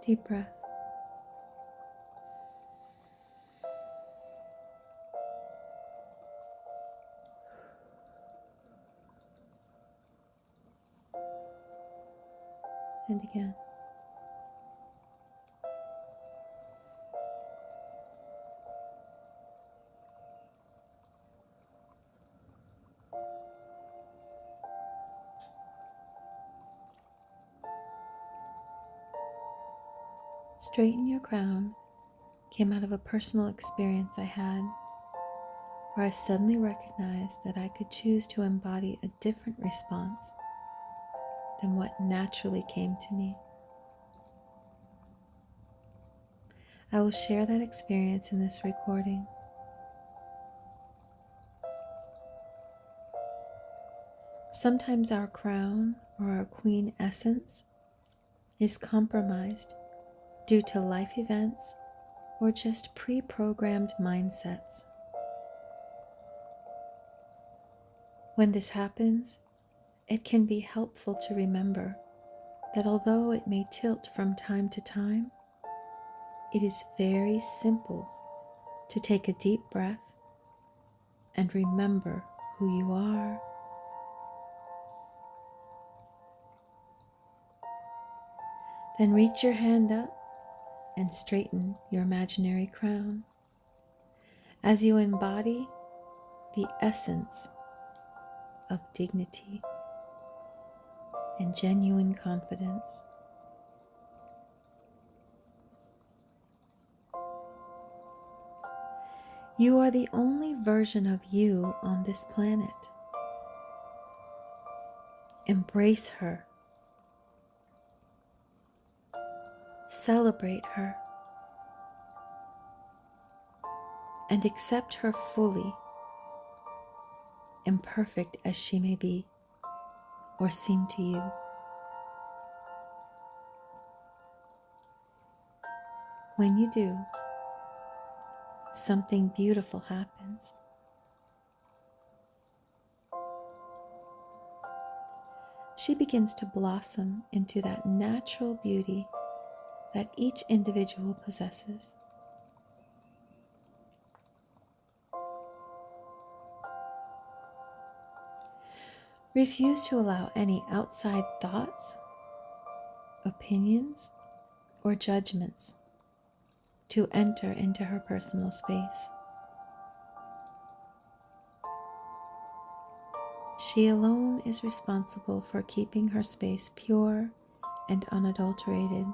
Deep breath. And again. Straighten your crown came out of a personal experience I had where I suddenly recognized that I could choose to embody a different response than what naturally came to me. I will share that experience in this recording. Sometimes our crown or our queen essence is compromised due to life events or just pre-programmed mindsets. When this happens, it can be helpful to remember that although it may tilt from time to time, it is very simple to take a deep breath and remember who you are. Then reach your hand up and straighten your imaginary crown as you embody the essence of dignity and genuine confidence. You are the only version of you on this planet. Embrace her. Celebrate her. And accept her fully, imperfect as she may be or seem to you. When you do, something beautiful happens. She begins to blossom into that natural beauty that each individual possesses. Refuse to allow any outside thoughts, opinions, or judgments to enter into her personal space. She alone is responsible for keeping her space pure and unadulterated.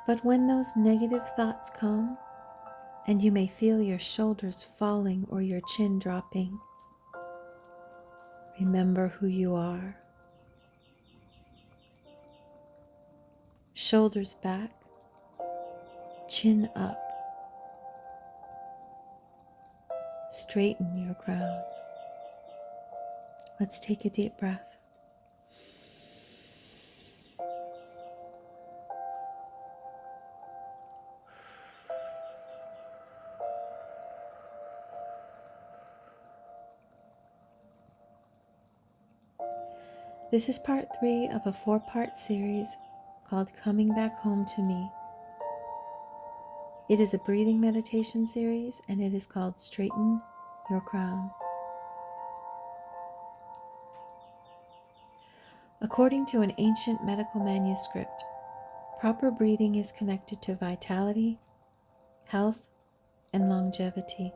But when those negative thoughts come, and you may feel your shoulders falling or your chin dropping, remember who you are. Shoulders back, chin up. Straighten your crown. Let's take a deep breath. This is part 3 of a 4-part series called Coming Back Home to Me. It is a breathing meditation series and it is called Straighten Your Crown. According to an ancient medical manuscript, proper breathing is connected to vitality, health, and longevity.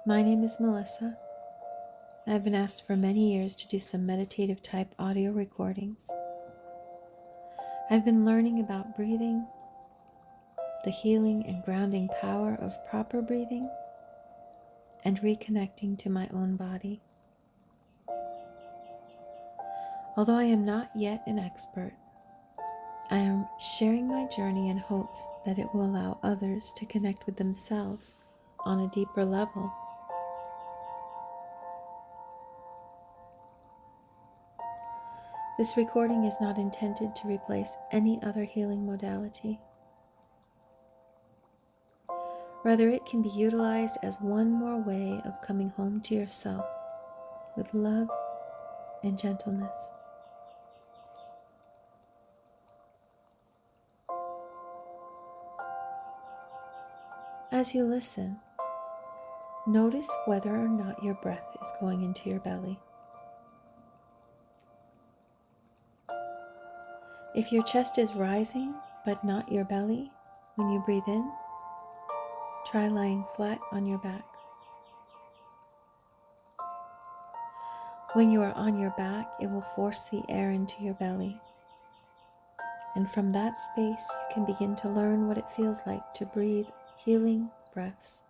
My name is Melissa, and I've been asked for many years to do some meditative type audio recordings. I've been learning about breathing, the healing and grounding power of proper breathing, and reconnecting to my own body. Although I am not yet an expert, I am sharing my journey in hopes that it will allow others to connect with themselves on a deeper level. This recording is not intended to replace any other healing modality. Rather, it can be utilized as one more way of coming home to yourself with love and gentleness. As you listen, notice whether or not your breath is going into your belly. If your chest is rising but not your belly when you breathe in, try lying flat on your back. When you are on your back, it will force the air into your belly. And from that space, you can begin to learn what it feels like to breathe healing breaths.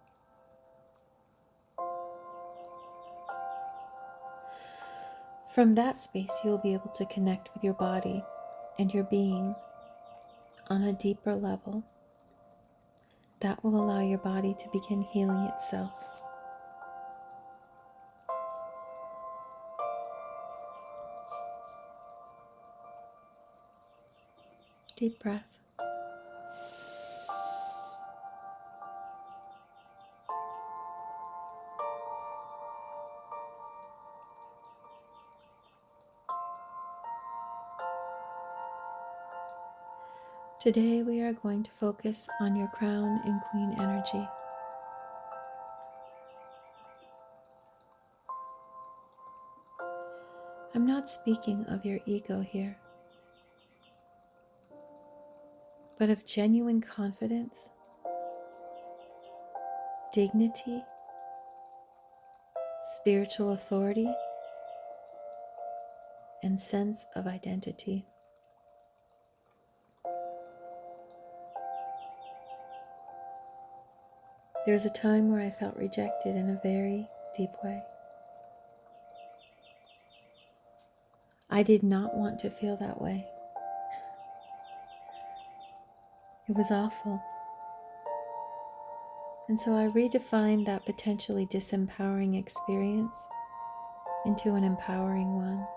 From that space, you will be able to connect with your body and your being on a deeper level. That will allow your body to begin healing itself. Deep breath. Today we are going to focus on your crown and queen energy. I'm not speaking of your ego here, but of genuine confidence, dignity, spiritual authority, and sense of identity. There was a time where I felt rejected in a very deep way. I did not want to feel that way. It was awful. And so I redefined that potentially disempowering experience into an empowering one.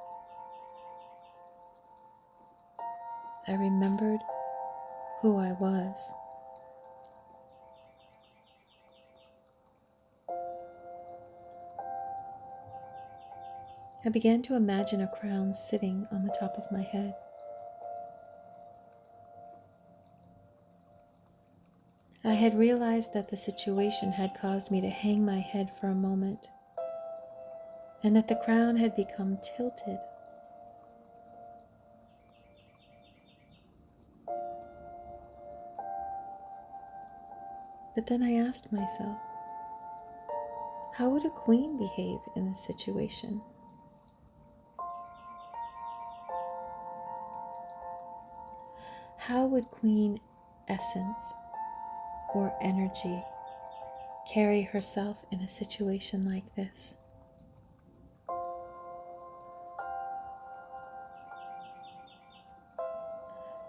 I remembered who I was. I began to imagine a crown sitting on the top of my head. I had realized that the situation had caused me to hang my head for a moment, and that the crown had become tilted. But then I asked myself, how would a queen behave in this situation? How would queen essence or energy carry herself in a situation like this?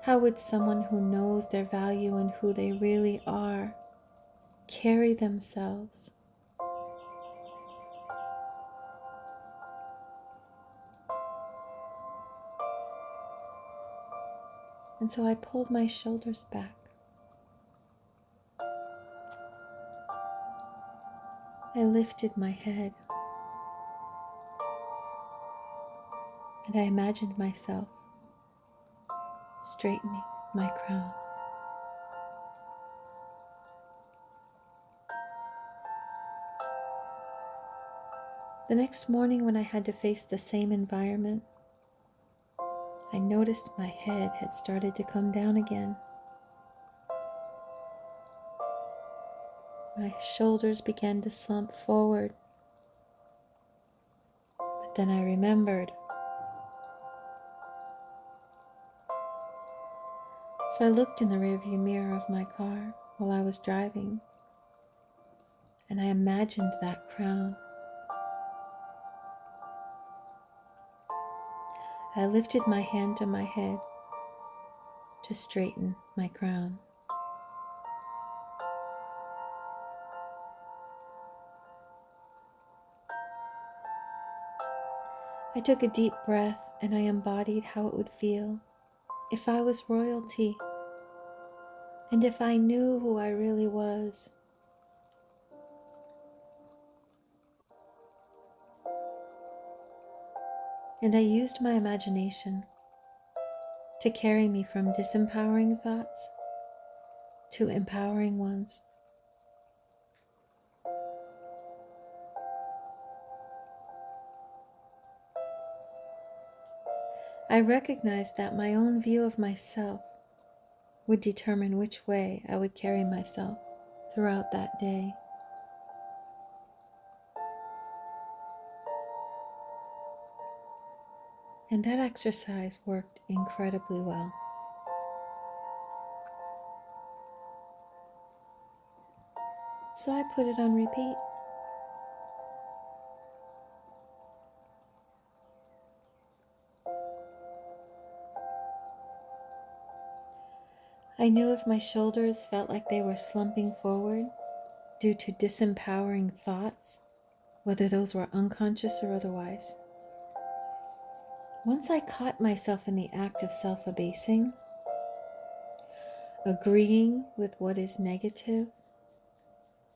How would someone who knows their value and who they really are carry themselves? And so I pulled my shoulders back. I lifted my head. And I imagined myself straightening my crown. The next morning, when I had to face the same environment, I noticed my head had started to come down again. My shoulders began to slump forward. But then I remembered. So I looked in the rearview mirror of my car while I was driving, and I imagined that crown. I lifted my hand to my head to straighten my crown. I took a deep breath and I embodied how it would feel if I was royalty and if I knew who I really was. and I used my imagination to carry me from disempowering thoughts to empowering ones. I recognized that my own view of myself would determine which way I would carry myself throughout that day. And that exercise worked incredibly well. So I put it on repeat. I knew if my shoulders felt like they were slumping forward due to disempowering thoughts, whether those were unconscious or otherwise. Once I caught myself in the act of self-abasing, agreeing with what is negative,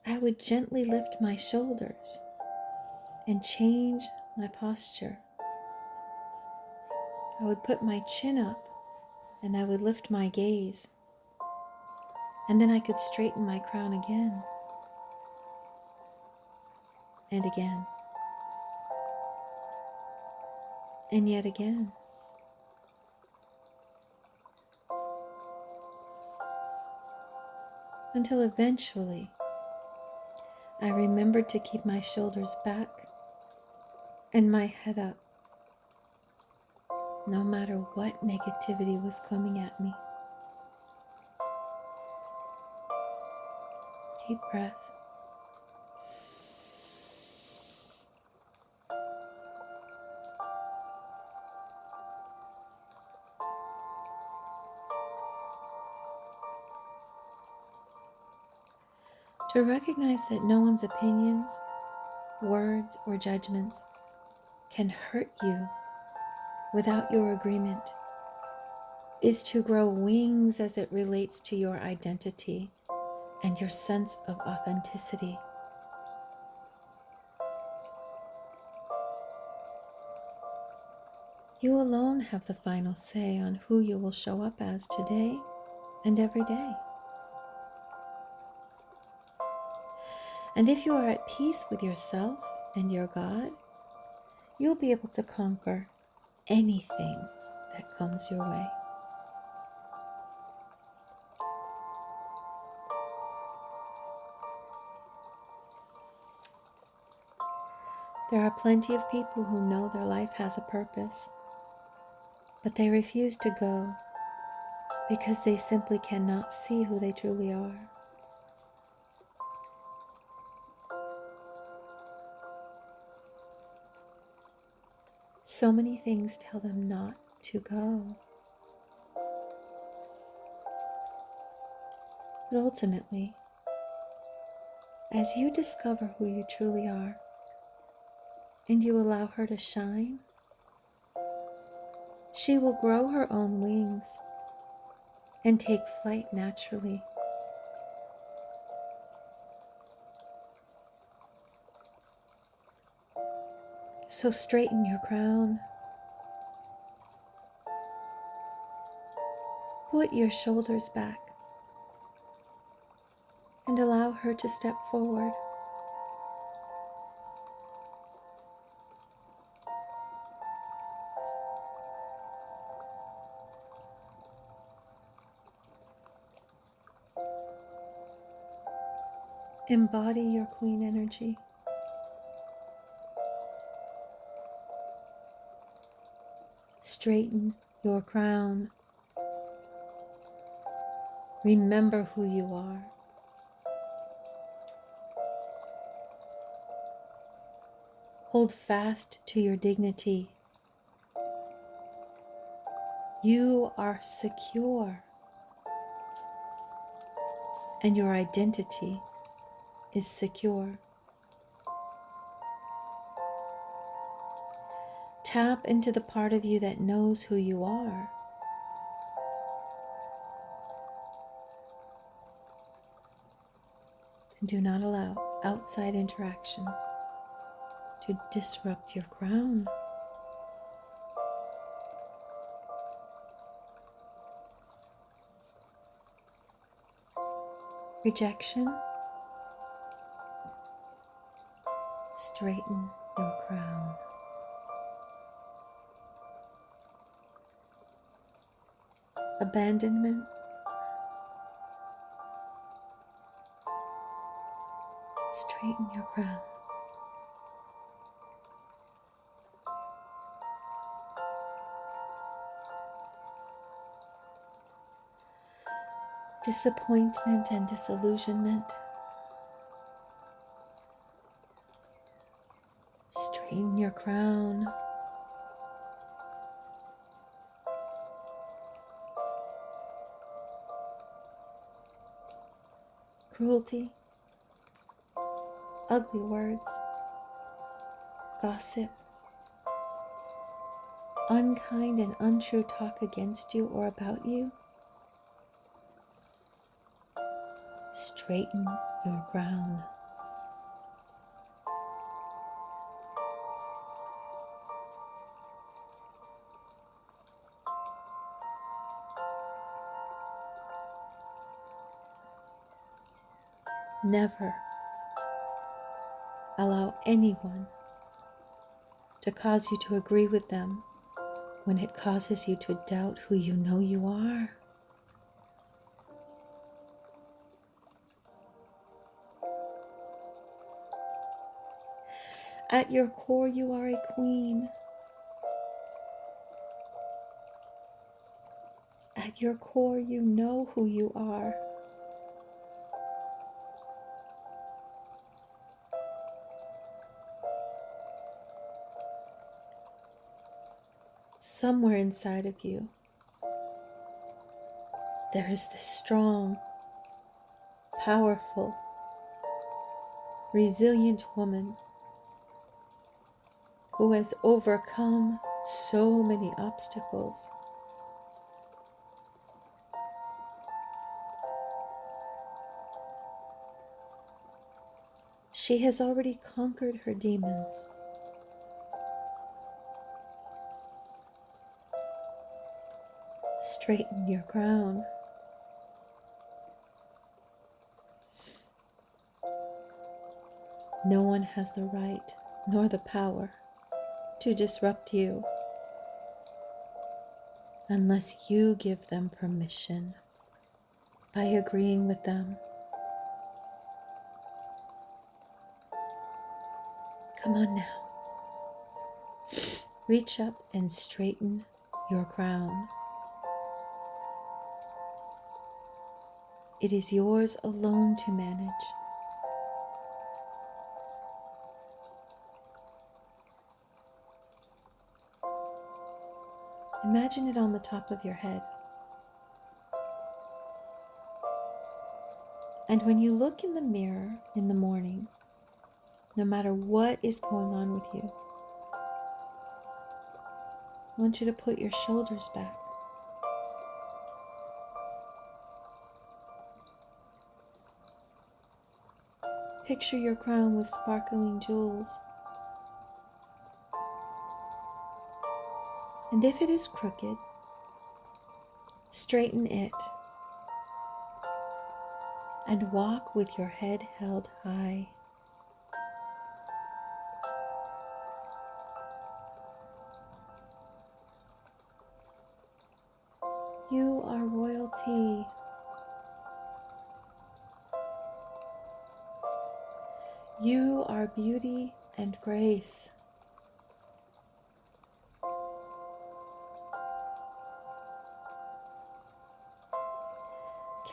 I would gently lift my shoulders and change my posture. I would put my chin up and I would lift my gaze, and then I could straighten my crown again and again and yet again. Until eventually I remembered to keep my shoulders back and my head up, no matter what negativity was coming at me. Deep breath. To recognize that no one's opinions, words, or judgments can hurt you without your agreement is to grow wings as it relates to your identity and your sense of authenticity. You alone have the final say on who you will show up as today and every day. And if you are at peace with yourself and your God, you'll be able to conquer anything that comes your way. There are plenty of people who know their life has a purpose, but they refuse to go because they simply cannot see who they truly are. So many things tell them not to go. But ultimately, as you discover who you truly are and you allow her to shine, she will grow her own wings and take flight naturally. So straighten your crown. Put your shoulders back and allow her to step forward. Embody your queen energy. Straighten your crown. Remember who you are. Hold fast to your dignity. You are secure, and your identity is secure. Tap into the part of you that knows who you are. And do not allow outside interactions to disrupt your crown. rejection, straighten your crown. Abandonment, straighten your crown. Disappointment and disillusionment, straighten your crown. Cruelty, ugly words, gossip, unkind and untrue talk against you or about you, straighten your crown. Never allow anyone to cause you to agree with them when it causes you to doubt who you know you are. At your core, you are a queen. At your core, you know who you are. Somewhere inside of you, there is this strong, powerful, resilient woman who has overcome so many obstacles. She has already conquered her demons. Straighten your crown. No one has the right nor the power to disrupt you unless you give them permission by agreeing with them. Come on now. Reach up and straighten your crown. It is yours alone to manage. Imagine it on the top of your head. And when you look in the mirror in the morning, no matter what is going on with you, I want you to put your shoulders back. Picture your crown with sparkling jewels. And if it is crooked, straighten it and walk with your head held high. You are royalty. You are beauty and grace.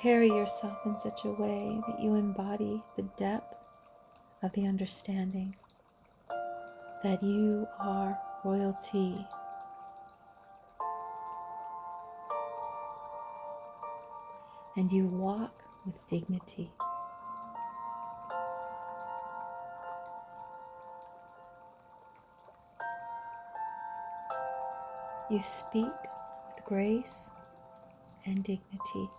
Carry yourself in such a way that you embody the depth of the understanding that you are royalty. And you walk with dignity. You speak with grace and dignity.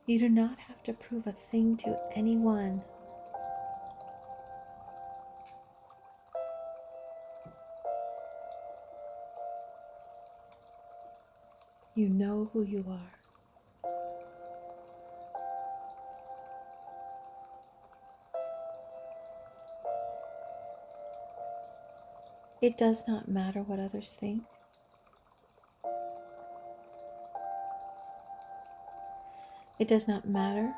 You do not have to prove a thing to anyone. You know who you are. It does not matter what others think. It does not matter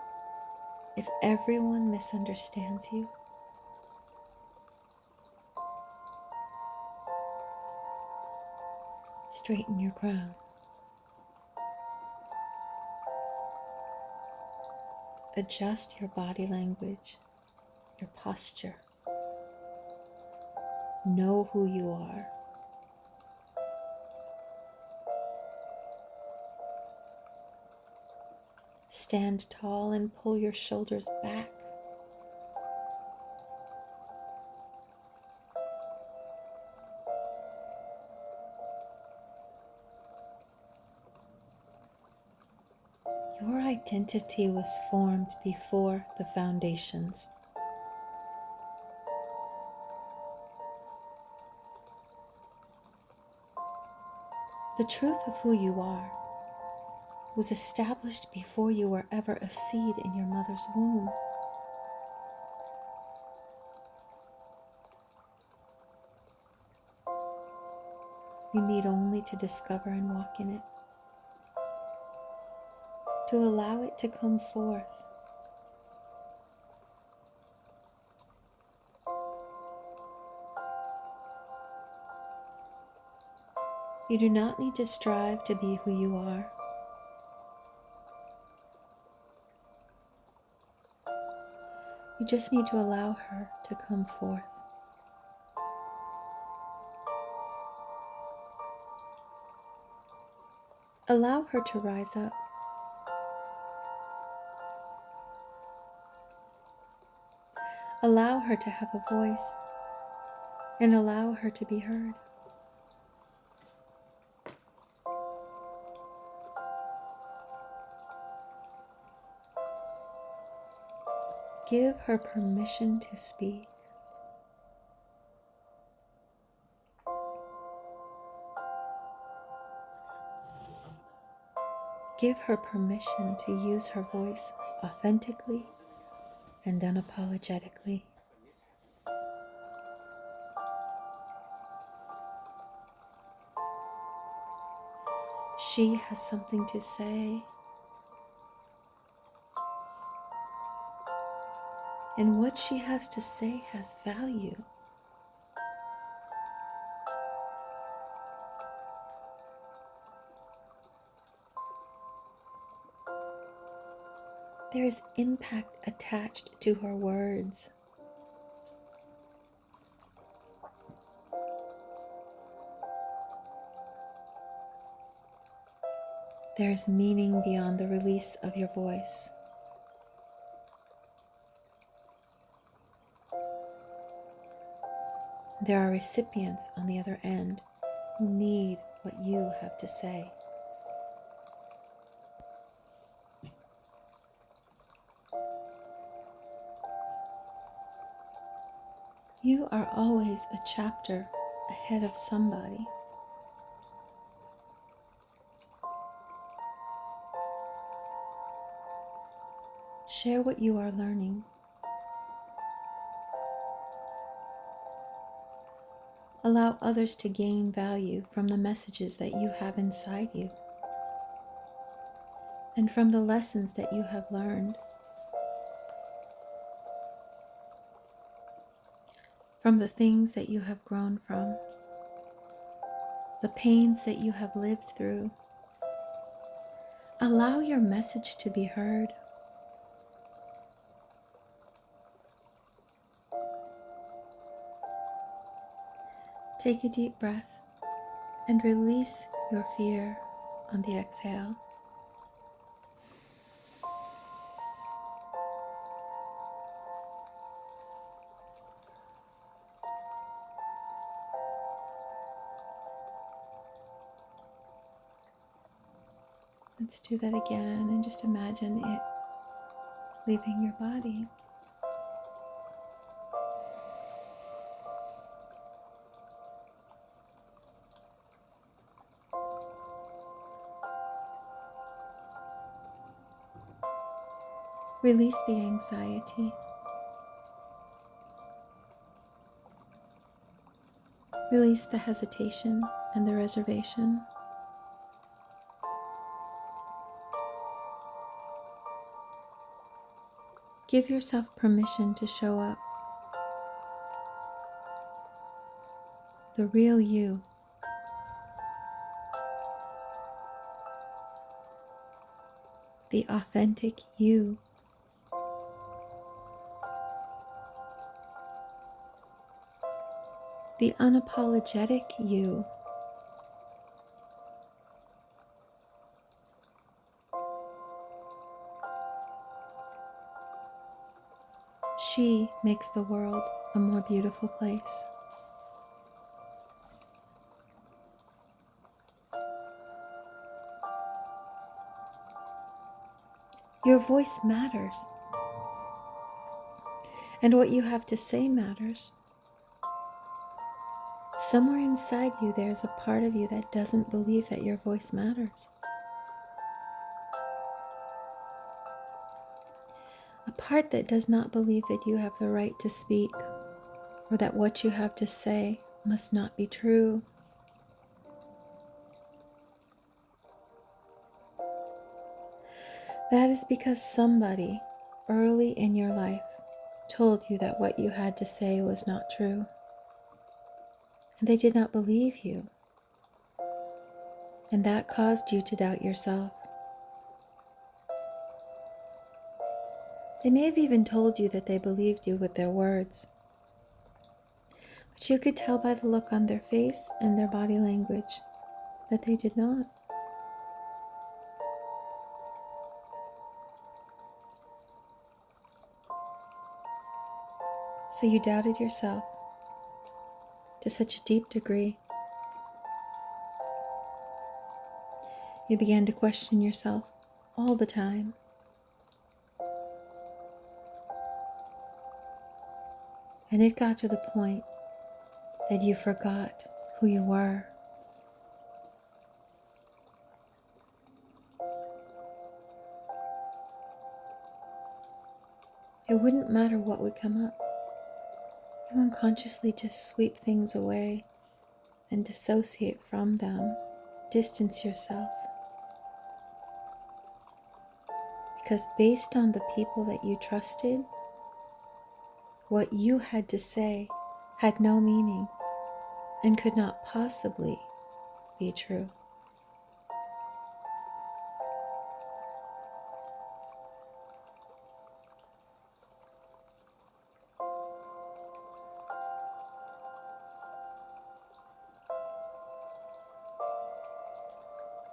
if everyone misunderstands you. Straighten your crown. Adjust your body language, your posture. Know who you are. Stand tall and pull your shoulders back. Your identity was formed before the foundations. The truth of who you are was established before you were ever a seed in your mother's womb. You need only to discover and walk in it, to allow it to come forth. You do not need to strive to be who you are. You just need to allow her to come forth. Allow her to rise up. Allow her to have a voice, and allow her to be heard. Give her permission to speak. Give her permission to use her voice authentically and unapologetically. She has something to say, and what she has to say has value. There is impact attached to her words. There is meaning beyond the release of your voice. There are recipients on the other end who need what you have to say. You are always a chapter ahead of somebody. Share what you are learning. Allow others to gain value from the messages that you have inside you and from the lessons that you have learned, from the things that you have grown from, the pains that you have lived through. Allow your message to be heard. Take a deep breath and release your fear on the exhale. Let's do that again and just imagine it leaving your body. Release the anxiety. Release the hesitation and the reservation. Give yourself permission to show up. The real you. The authentic you. The unapologetic you. She makes the world a more beautiful place. Your voice matters, and what you have to say matters. Somewhere inside you, there's a part of you that doesn't believe that your voice matters. A part that does not believe that you have the right to speak, or that what you have to say must not be true. That is because somebody early in your life told you that what you had to say was not true. And they did not believe you. And that caused you to doubt yourself. They may have even told you that they believed you with their words. But you could tell by the look on their face and their body language that they did not. So you doubted yourself to such a deep degree. You began to question yourself all the time. And it got to the point that you forgot who you were. It wouldn't matter what would come up. You unconsciously just sweep things away and dissociate from them, distance yourself. Because based on the people that you trusted, what you had to say had no meaning and could not possibly be true.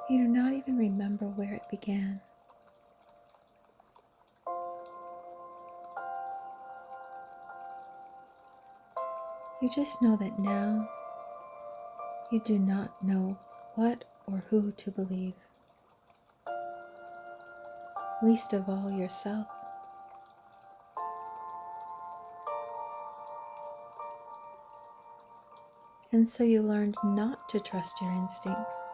You do not even remember where it began. You just know that now you do not know what or who to believe, least of all yourself. And so you learned not to trust your instincts.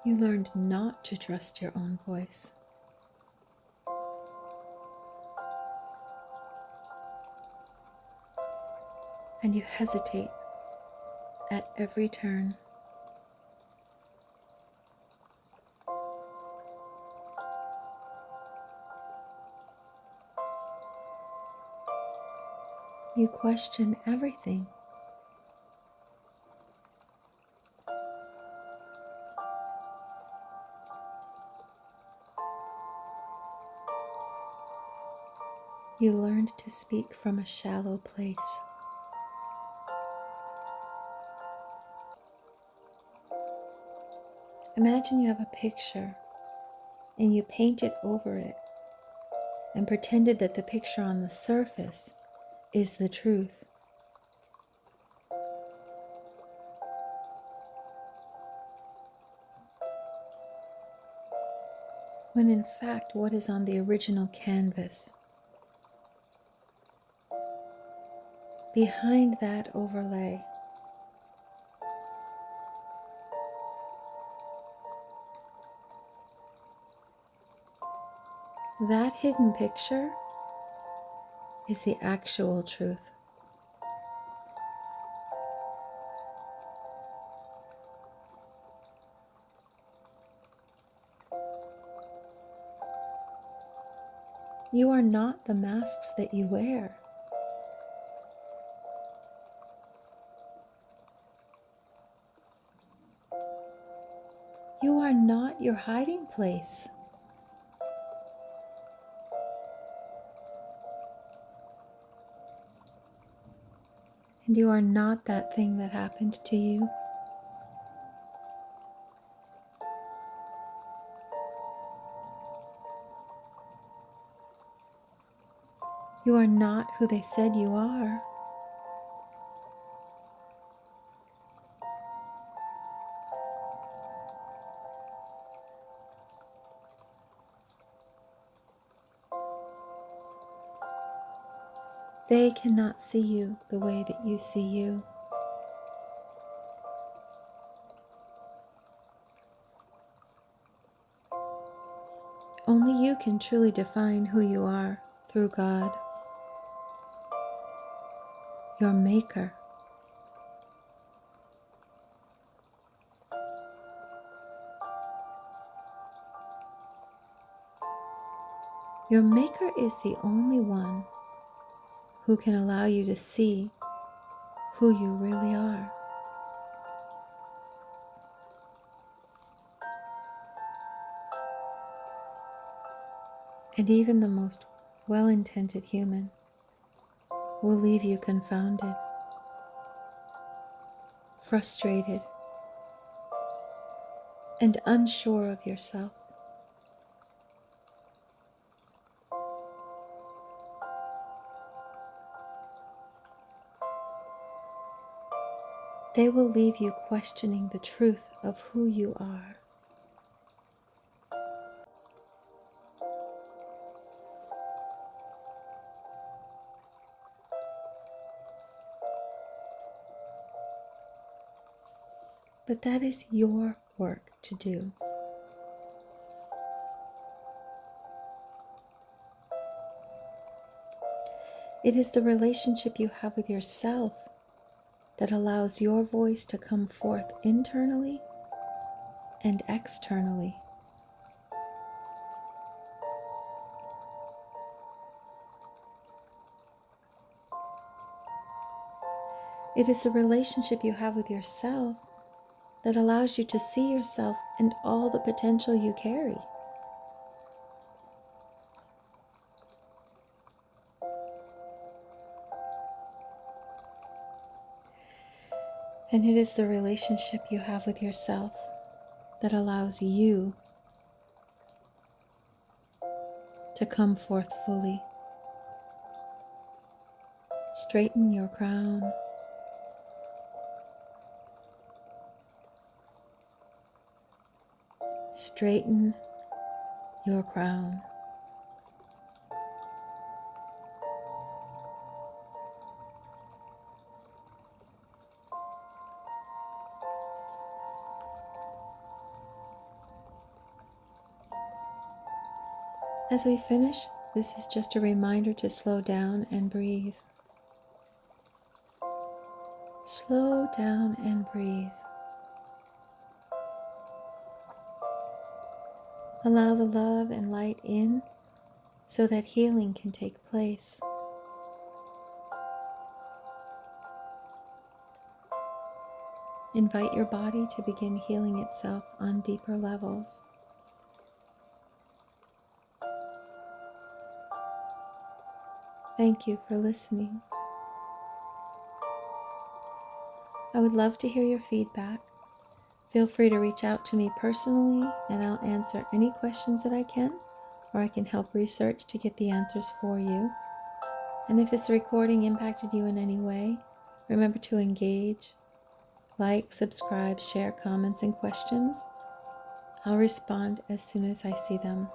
You learned not to trust your own voice. And you hesitate at every turn. You question everything. You learned to speak from a shallow place. Imagine you have a picture and you painted over it and pretended that the picture on the surface is the truth. When in fact, what is on the original canvas? Behind that overlay that hidden picture is the actual truth. You are not the masks that you wear. You are not your hiding place. And you are not that thing that happened to you. You are not who they said you are. They cannot see you the way that you see you. Only you can truly define who you are through God, your Maker. Your Maker is the only one who can allow you to see who you really are. And even the most well-intended human will leave you confounded, frustrated, and unsure of yourself. They will leave you questioning the truth of who you are. But that is your work to do. It is the relationship you have with yourself that allows your voice to come forth internally and externally. It is the relationship you have with yourself that allows you to see yourself and all the potential you carry. And it is the relationship you have with yourself that allows you to come forth fully. Straighten your crown. Straighten your crown. As we finish, this is just a reminder to slow down and breathe. Slow down and breathe. Allow the love and light in so that healing can take place. Invite your body to begin healing itself on deeper levels. Thank you for listening. I would love to hear your feedback. Feel free to reach out to me personally and I'll answer any questions that I can, or I can help research to get the answers for you. And if this recording impacted you in any way, remember to engage, like, subscribe, share comments and questions. I'll respond as soon as I see them.